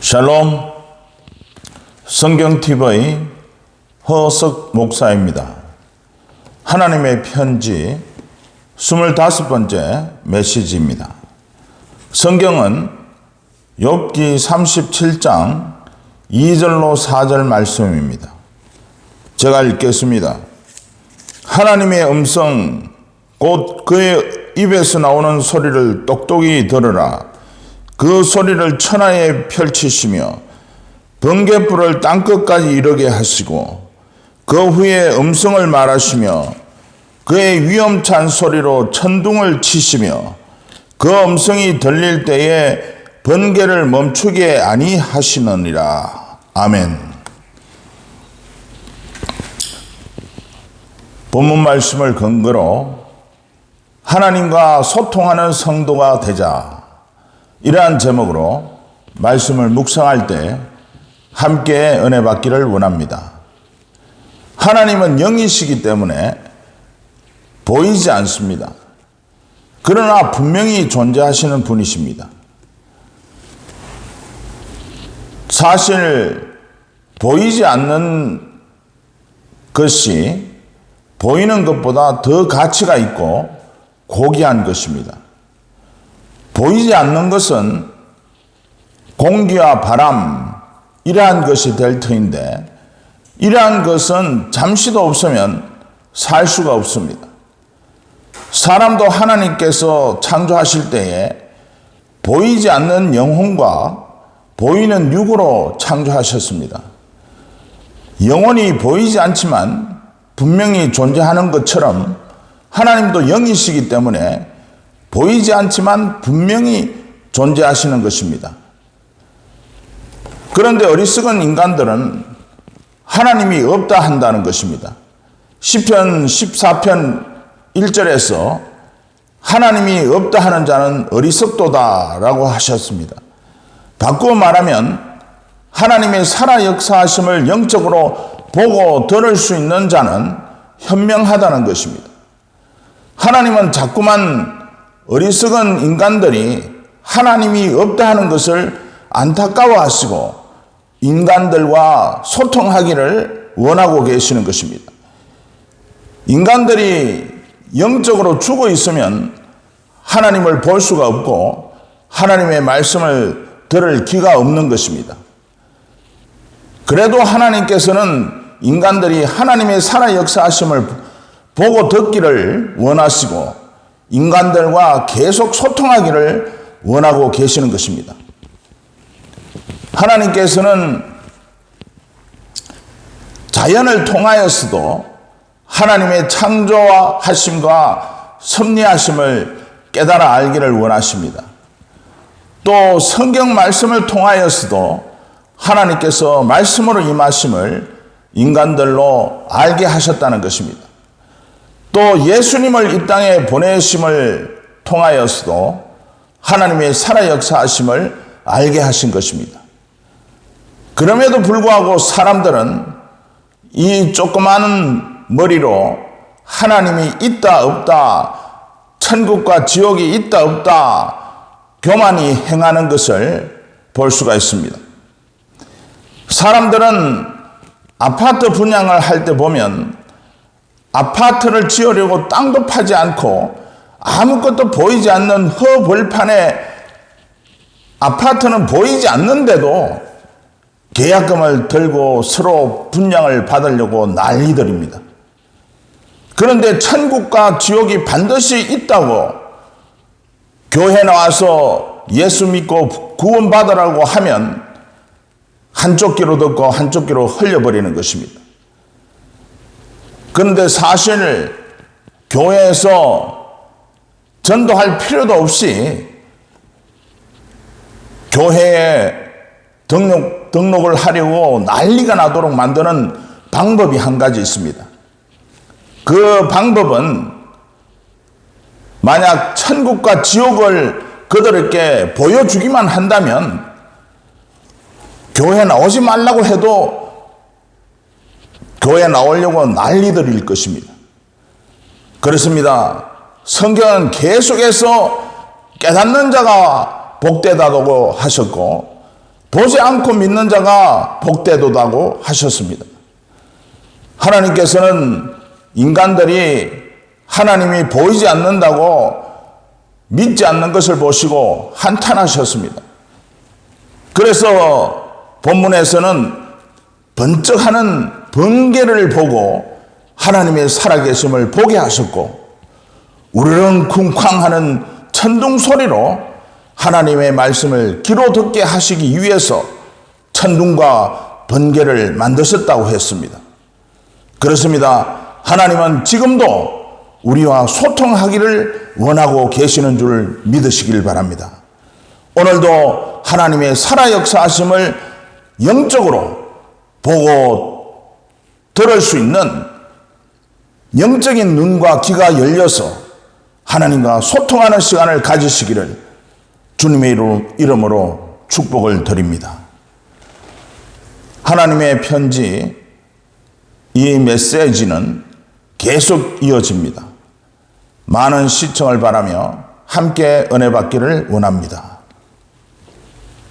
샬롬, 성경TV 허석 목사입니다. 하나님의 편지 25번째 메시지입니다. 성경은 욥기 37장 2절로 4절 말씀입니다. 제가 읽겠습니다. 하나님의 음성 곧 그의 입에서 나오는 소리를 똑똑히 들으라. 그 소리를 천하에 펼치시며 번갯불을 땅끝까지 이르게 하시고 그 후에 음성을 말하시며 그의 위엄찬 소리로 천둥을 치시며 그 음성이 들릴 때에 번개를 멈추게 아니하시느니라. 아멘. 본문 말씀을 근거로 하나님과 소통하는 성도가 되자, 이러한 제목으로 말씀을 묵상할 때 함께 은혜 받기를 원합니다. 하나님은 영이시기 때문에 보이지 않습니다. 그러나 분명히 존재하시는 분이십니다. 사실 보이지 않는 것이 보이는 것보다 더 가치가 있고 고귀한 것입니다. 보이지 않는 것은 공기와 바람, 이러한 것이 될 터인데, 이러한 것은 잠시도 없으면 살 수가 없습니다. 사람도 하나님께서 창조하실 때에 보이지 않는 영혼과 보이는 육으로 창조하셨습니다. 영혼이 보이지 않지만 분명히 존재하는 것처럼 하나님도 영이시기 때문에 보이지 않지만 분명히 존재하시는 것입니다. 그런데 어리석은 인간들은 하나님이 없다 한다는 것입니다. 시편 14편 1절에서 하나님이 없다 하는 자는 어리석도다라고 하셨습니다. 바꾸어 말하면 하나님의 살아 역사하심을 영적으로 보고 들을 수 있는 자는 현명하다는 것입니다. 하나님은 자꾸만 어리석은 인간들이 하나님이 없다 하는 것을 안타까워하시고 인간들과 소통하기를 원하고 계시는 것입니다. 인간들이 영적으로 죽어 있으면 하나님을 볼 수가 없고 하나님의 말씀을 들을 귀가 없는 것입니다. 그래도 하나님께서는 인간들이 하나님의 살아 역사하심을 보고 듣기를 원하시고 인간들과 계속 소통하기를 원하고 계시는 것입니다. 하나님께서는 자연을 통하여서도 하나님의 창조하심과 섭리하심을 깨달아 알기를 원하십니다. 또 성경 말씀을 통하여서도 하나님께서 말씀으로 임하심을 인간들로 알게 하셨다는 것입니다. 또 예수님을 이 땅에 보내심을 통하여서도 하나님의 살아 역사하심을 알게 하신 것입니다. 그럼에도 불구하고 사람들은 이 조그마한 머리로 하나님이 있다 없다, 천국과 지옥이 있다 없다 교만히 행하는 것을 볼 수가 있습니다. 사람들은 아파트 분양을 할 때 보면 아파트를 지으려고 땅도 파지 않고 아무것도 보이지 않는 허벌판에 아파트는 보이지 않는데도 계약금을 들고 서로 분양을 받으려고 난리들입니다. 그런데 천국과 지옥이 반드시 있다고 교회 나와서 예수 믿고 구원받으라고 하면 한쪽 귀로 듣고 한쪽 귀로 흘려버리는 것입니다. 그런데 사실 교회에서 전도할 필요도 없이 교회에 등록을 하려고 난리가 나도록 만드는 방법이 한 가지 있습니다. 그 방법은 만약 천국과 지옥을 그들에게 보여주기만 한다면 교회 나오지 말라고 해도 교회 나오려고 난리들일 것입니다. 그렇습니다. 성경은 계속해서 깨닫는 자가 복되다고 하셨고 보지 않고 믿는 자가 복되도다고 하셨습니다. 하나님께서는 인간들이 하나님이 보이지 않는다고 믿지 않는 것을 보시고 한탄하셨습니다. 그래서 본문에서는 번쩍하는 번개를 보고 하나님의 살아계심을 보게 하셨고, 우르릉 쿵쾅하는 천둥 소리로 하나님의 말씀을 귀로 듣게 하시기 위해서 천둥과 번개를 만드셨다고 했습니다. 그렇습니다. 하나님은 지금도 우리와 소통하기를 원하고 계시는 줄 믿으시길 바랍니다. 오늘도 하나님의 살아 역사하심을 영적으로 보고 들을 수 있는 영적인 눈과 귀가 열려서 하나님과 소통하는 시간을 가지시기를 주님의 이름으로 축복을 드립니다. 하나님의 편지, 이 메시지는 계속 이어집니다. 많은 시청을 바라며 함께 은혜 받기를 원합니다.